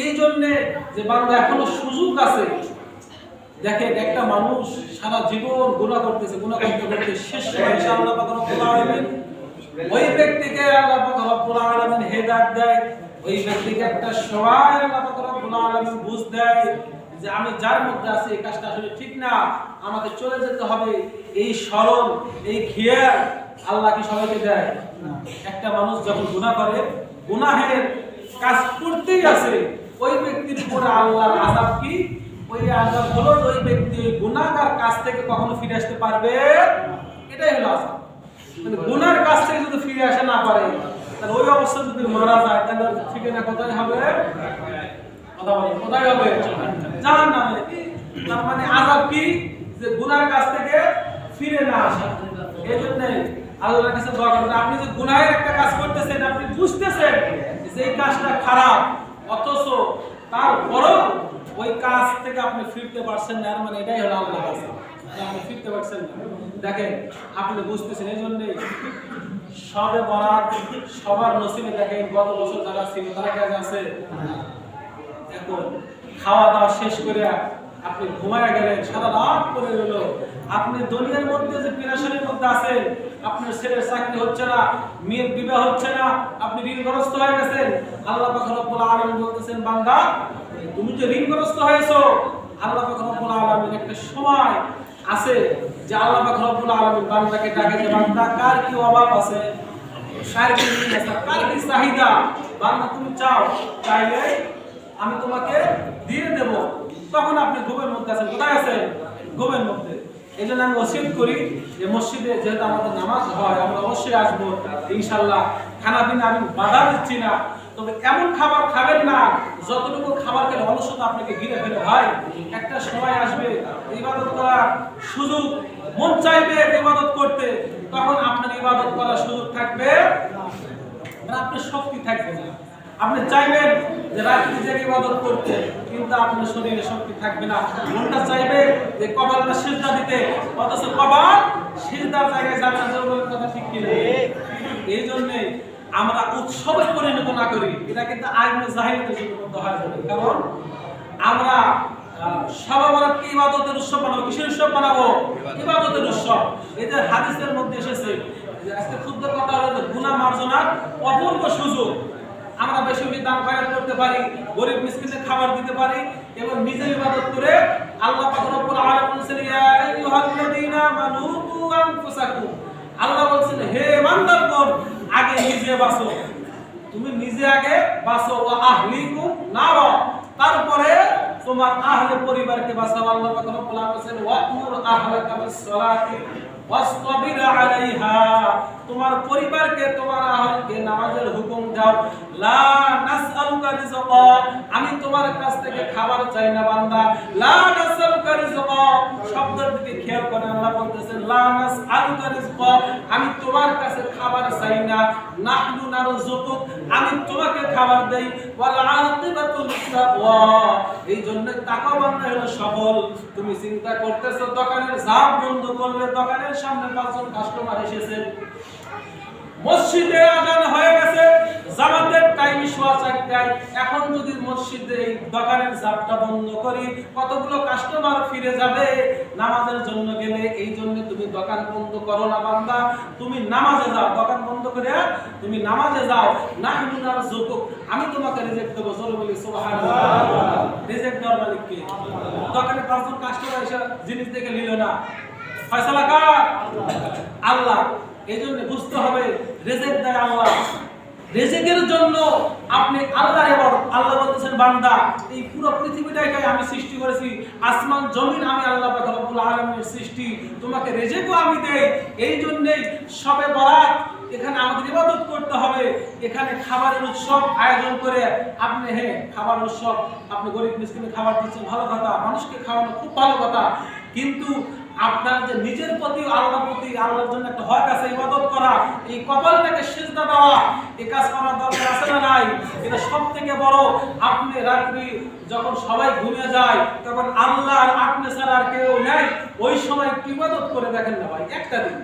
এই জন্য যে বান্দা এখনো সুযোগ আছে। দেখেন একটা মানুষ সারা জীবন গুনাহ করতেছে, গুনাহ করতে করতে শেষ সময় আল্লাহ পাক রব্বুল আলামিন ওই ব্যক্তিকে আল্লাহ পাক রব্বুল আলামিন হেদায়েত দেয়। ওই ব্যক্তিকে একটা সময় আল্লাহ পাক রব্বুল আলামিন বুঝ দেয় যে আমি যার মধ্যে আছি এই কাজটা আসলে ঠিক না, আমাকে চলে যেতে হবে। এই স্মরণ, এই খেয়াল আল্লাহ কি সবাইকে দেয়? একটা মানুষ যখন গুনাহ করে, গুনাহের কাজ করতেই আছে, ওই ব্যক্তির উপরে আল্লাহর আযাব কি? ওই আযাব হলো ওই ব্যক্তি ওই গুনাহগার কাজ থেকে কখনো ফিরে আসতে পারবে? এটাই হলো আযাব। মানে গুনাহর কাজ থেকে যদি ফিরে আসে না পারে, তাহলে ওই অবস্থা যদি মারা যায়, তাহলে ঠিকানা কোথায় হবে? কোথায় হবে? জাহান্নামে। তার মানে আযাব কি? যে গুনাহর কাছ থেকে ফিরে না আসা। এজন্য আল্লাহর কাছে দোয়া করবেন, আপনি যে গুনাহের একটা কাজ করতেছেন, আপনি বুঝতেছেন যে এই কাজটা খারাপ, অথচ তারপরও ওই কাজ থেকে আপনি ফিরতে পারছেন না, মানে এটাই হলো আল্লাহর কাছে আপনি ফিরতে পারছেন না। দেখেন আপনি বুঝতেছেন, এই জন্যই সবে বরাত সবার নসিবে। দেখেন গত বছর যারা ছিল তারা কাজ আছে, এখন খাওয়া দাওয়া শেষ করে আপনি ঘুমায় গেলেন, সারা রাত করে গেল, আপনি দুনিয়ার মধ্যে যে পেরেশানির মধ্যে আছেন, আপনার ছেলের চাকরি হচ্ছে না, মেয়ের বিবাহ হচ্ছে না, আপনি ঋণগ্রস্ত হয়ে গেছেন। আল্লাহ পাক রব্বুল আলামিন বলতেছেন, বান্দা তুমি যে ঋণগ্রস্ত হয়েছো, আল্লাহ পাক রব্বুল আলামিন একটা সময় আছে যে আল্লাহ পাক রব্বুল আলামিন বান্দাকে ডাকে যে বান্দা কার কি অভাব আছে, কার কি আছে, কার কি চাহিদা, বান্দা তুমি চাও, চাইলে আমি তোমাকে দিয়ে দেব। তখন আপনি ঘুমের মধ্যে আছেন। কোথায় আছেন? ঘুমের মধ্যে। এই জন্য আমি ওসিয়ত করি যে মসজিদে যেহেতু আমাদের নামাজ হয়, আমরা অবশ্যই আসবো ইনশাল্লাহ। খানা পিনা আমি বাধা দিচ্ছি না, তবে এমন খাবার খাবেন না যতটুকু খাবার খেলে অলসতা আপনাকে ঘিরে ফেলে। ভাই একটা সময় আসবে ইবাদত করার সুযোগ, মন চাইবে ইবাদত করতে, তখন আপনার ইবাদত করার সুযোগ থাকবে না, আপনার শক্তি থাকবে না। আপনি চাইবেন যে রাত্রি জেগে ইবাদত করতে, কিন্তু আপনার শরীরে শক্তি থাকবে না। মনটা চাইবে যে কপালটা সিজদা দিতে, অথচ কপাল সিজদার জায়গায় যাবে না। জরুরি কথা ঠিক কি না? এই জন্য আমরা উৎসবে পরিণত না করি, এটা কিন্তু আইনে জাহিলিয়াতের যুগের হয়। কারণ আমরা সবে বরাতকে ইবাদতের উৎসব বানাবো। কিসের উৎসব বানাবো? ইবাদতের উৎসব। এদের হাদিসের মধ্যে এসেছে যে আজকে ক্ষুদ্র কথা হলো যে গুনাহ মার্জনার অপূর্ব সুযোগ। আমরা বেশি বেশি দান খয়রাত করতে পারি, গরিব মিসকিনদের খাবার দিতে পারি এবং নিজে ইবাদত করে আল্লাহ পাক রব্বুল আলামিন বলেছেন, ইয়া আইয়ুহাল্লাযীনা আমানু কু আনফুসাকুম। আল্লাহ বলেছেন, হে ইমানদারগণ, আগে নিজে বাঁচো, তুমি নিজে আগে বাঁচো, ওয়া আহলিকুম নার, তারপরে তোমার আহলে পরিবারকে বাঁচাও। আল্লাহ পাক রব্বুল আলামিন বলেছেন, ওয়া'মুর আহলাকা বিস-সালাতি ওয়াসতাবির আলাইহা, তোমার পরিবারকে, তোমার আহলকে নামাজের হুকুম দাও। লা নাসআলুকা রিজকা, আমি তোমার কাছ থেকে খাবার চাই না বান্দা। লা নাসআলুকা রিজকা শব্দের দিকে খেয়াল করে আল্লাহ বলতেছেন, লা নাসআলুকা রিজকা, আমি তোমার কাছে খাবার চাই না। নাহনু নারযুকুক, আমি তোমাকে খাবার দেই। ওয়াল আকিবাতু লিত-তাকওয়া, এই জন্য তাকওয়াবান্ধা হলো সফল। তুমি চিন্তা করতেছো দোকানের ঝাপ বন্ধ করলে, দোকানের সামনে 5 জন কাস্টমার এসেছে, মসজিদে আযান হয়ে গেছে, জামাতের টাইম 4:15, এখন যদি মসজিদে এই দোকানের ঝাপটা বন্ধ করি, কতগুলো কাস্টমার ফিরে যাবে নামাজের জন্য গেলে। এই জন্য তুমি দোকান বন্ধ করো না বান্দা, তুমি নামাজে যাও। দোকান বন্ধ করে তুমি নামাজে যাও। নাহনু নারযুকুক, আমি তোমাকে রিজিক দেব। জোরে বলি সুবহানাল্লাহ। রিজিক দেওয়ার মালিক কে? দোকানে 5 জন কাস্টমার এসে জিনিস দেখে নিল না, ফয়সালা কার? আল্লাহ। এই জন্য বুঝতে হবে রিজিক দেয় আল্লাহ। রিজিকের জন্য আপনি আল্লাহর ইবাদত। আল্লাহ বলতেছেন, বান্দা এই পুরো পৃথিবীটাকে আমি সৃষ্টি করেছি, আসমান জমিন আমি আল্লাহ পাক রব্বুল আলামিনের সৃষ্টি, তোমাকে রিজিকও আমি দেই। এই জন্যই সবে বরাত এখানে আমাদের ইবাদত করতে হবে। এখানে খাবারের উৎসব আয়োজন করে আপনি খাবার উৎসব, আপনি গরিব মিসকিনকে খাবার দিচ্ছেন, ভালো কথা, মানুষকে খাওয়ানো খুব ভালো কথা, কিন্তু আপনার যে নিজের প্রতি আল্লাহর প্রতি আল্লাহর জন্য একটা হক আছে ইবাদত করা, এই কপালটাকে সিজদা দেওয়া, এই কাজ করার দরকার আছে না নাই? এটা সবথেকে বড়। আপনি রাত্রি যখন সবাই ঘুমিয়ে যায়, তখন আল্লাহ আর আপনি ছাড়া আর কেউ নেই, ওই সময় ইবাদত করে দেখেন না ভাই, একটা দিন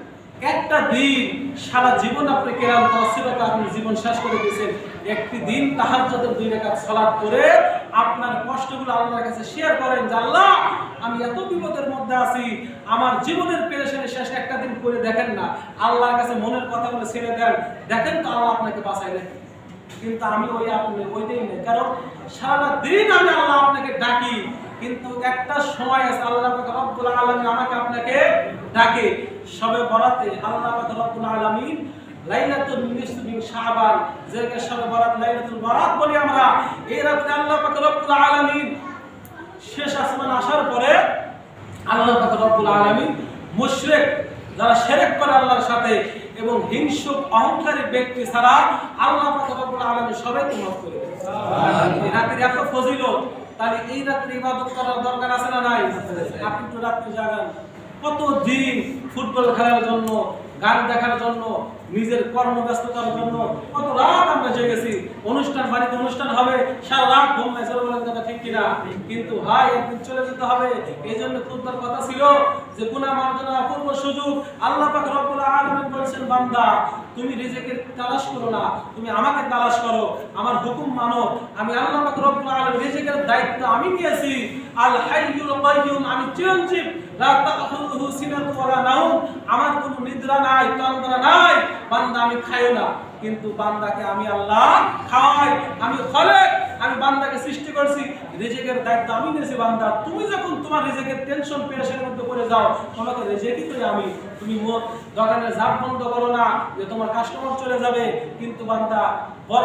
একটা দিন সারা জীবন আপনি ক্লান্ত অস্থিরতা আপনি জীবন শেষ করে দিয়েছেন, একটি দিন তাহাজ্জুদের 2 রাকাত সালাত করে আপনার কষ্টগুলো আল্লাহর কাছে শেয়ার করেন যে আল্লাহ আমি এত বিপদের মধ্যে আছি, আমার জীবনের পেরেশানি শেষ একটা দিন করে দেখেন না, আল্লাহর কাছে মনের কথাগুলো ছেড়ে দেন, দেখেন তো আল্লাহ আপনাকে বাঁচায় রাখে। কিন্তু আমি ওইটাই নেই, কারণ সারা দিন আমি আল্লাহ আপনাকে ডাকি, কিন্তু একটা সময় আছে আল্লাহ পাক রব্বুল আলামিন আমাকে আপনাকে ডাকে। শবে বরাতে আল্লাহ পাক রব্বুল আলামিন লাইলাতুল নিসফি মিন শাবান, যেটাকে শবে বরাত লাইলাতুল বরাত বলি আমরা, এই রাতে আল্লাহ পাক রব্বুল আলামিন শেষ আসমান আসার পরে আল্লাহ পাক রব্বুল আলামিন মুশরিক যারা শিরক করে আল্লাহর সাথে এবং হিংসুক অহংকারী ব্যক্তি ছাড়া আল্লাহ পাক রব্বুল আলামিন সবাইকে মাফ করে দেন। এই রাতের এত ফজিলত, তাহলে এই রাত্রে ইবাদত করার দরকার আছে না নাই? আপনি তো রাত্রে জাগান, কত দিন ফুটবল খেলার জন্য, গান দেখার জন্য, নিজের কর্মব্যস্ততার জন্য কত রাত আমরা জেগেছি, অনুষ্ঠান বাড়িতে অনুষ্ঠান হবে, সারা রাত ঘুম নাই, চলে বলেন কথা ঠিক কিনা? কিন্তু ভাই একদিন চলে যেতে হবে, এই জন্য খুতবার কথা ছিল যে গুনাহ মার্জনা অপূর্ব সুযোগ। আল্লাহ পাক রব্বুল আলামিন বলেছেন বান্দা তুমি রিজিকের তালাশ করো না, তুমি আমাকে তালাশ করো, আমার হুকুম মানো। আমি আল্লাহ পাক রব্বুল আলামিন রিজিকের দায়িত্ব আমি নিয়েছি। আল হাইয়ুল কাইয়ুম, আমি চিরঞ্জীব, লা তাখুযুহু সিনাতুন ওয়ালা নাওম, আমার কোনো নিদ্রা নাই, তন্দ্রা নাই। বান্দা আমি খাইও না, কিন্তু বান্দাকে আমি আল্লাহ খাওয়াই। আমি খালেক, আমি বান্দাকে সৃষ্টি করেছি, রিজিকের দায়িত্ব আমি নিয়েছি। বান্দা তুমি যখন তোমার রিজিকের টেনশন পেরেশানির মধ্যে পড়ে যাও, তোমাকে রিজিকই তো আমি, তুমি দোকানের ঝাপ বন্ধ করো না যে তোমার কাস্টমার চলে যাবে, কিন্তু বান্দা